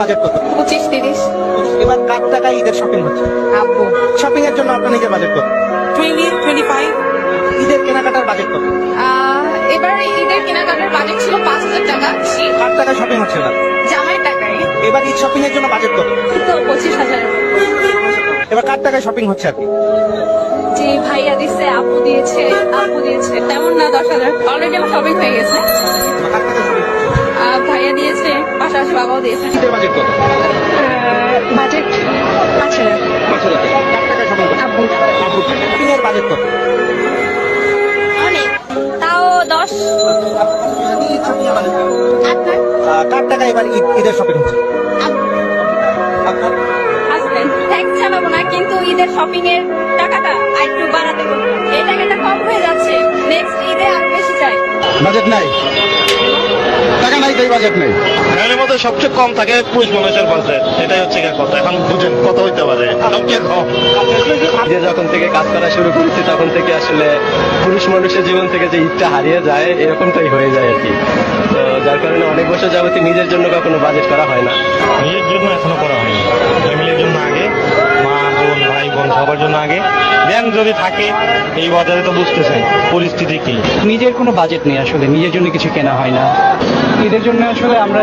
Budget কত? 25-30। এবার কার টাকায় ঈদের শপিং হচ্ছে? আব্বু শপিং এর জন্য আপনার নিজের বাজেট কত? 20-25। ঈদের কেনাকাটার বাজেট কত? এবার ঈদের কেনাকাটার বাজেট ছিল 5,000 টাকা। কার টাকায় শপিং হচ্ছে না? জামাইয়ের টাকায় এবার ঈদ শপিং এর জন্য বাজেট কত? তো 25,000। এবার কার টাকায় শপিং হচ্ছে আর কি? যে ভাইয়া দিচ্ছে, আপু দিয়েছে, তেমন না 10,000। অলরেডি আমার শপিং হয়ে গেছে। এবার কার টাকায় শপিং হচ্ছে? ভাইয়া দিয়েছে, পাশাপাশি বাবাও দিয়েছে। ঈদের বাজেট কত? বাজেট 5,000। 5,000 টাকা। কার টাকায় শপিং হচ্ছে? আব্বু আব্বু। শপিং এর বাজেট কত? অনেক, তাও 10। ঈদ শপিং এর বাজেট কত? আপনার কার টাকায় এবার ঈদের শপিং হচ্ছে? আপনার হাজবেন্ড ট্যাক্স জানাবো না, কিন্তু ঈদের শপিং এর টাকাটা একটু বাড়াতে বলবো। এই টাকাটা কম হয়ে যাচ্ছে, নেক্সট ঈদে আর বেশি চাই। বাজেট নাই, টাকা নাই, তাই বাজেট নেই। ফ্যামিলির মধ্যে সবচেয়ে কম থাকে পুরুষ মানুষের বাজেট, এটাই হচ্ছে গিয়ে কথা। এখন বুঝেন কত হইতে পারে সবচেয়ে কম। যে যখন থেকে কাজ করা শুরু করেছি তখন থেকে আসলে পুরুষ মানুষের জীবন থেকে যে ঈদটা হারিয়ে যায় এরকমটাই হয়ে যায় আর কি। তো যার কারণে অনেক বছর যাবতীয় নিজের জন্য কখনো বাজেট করা হয় না। নিজের জন্য এখনো করা হয়নি, ফ্যামিলির জন্য আগে, মা বোন ভাই বোন সবার জন্য আগে, দেন যদি থাকে। এই বাজারে তো বুঝতেছেন পরিস্থিতি কি। নিজের কোনো বাজেট নেই, আসলে নিজের জন্য কিছু কেনা হয় না। ঈদের জন্য আসলে আমরা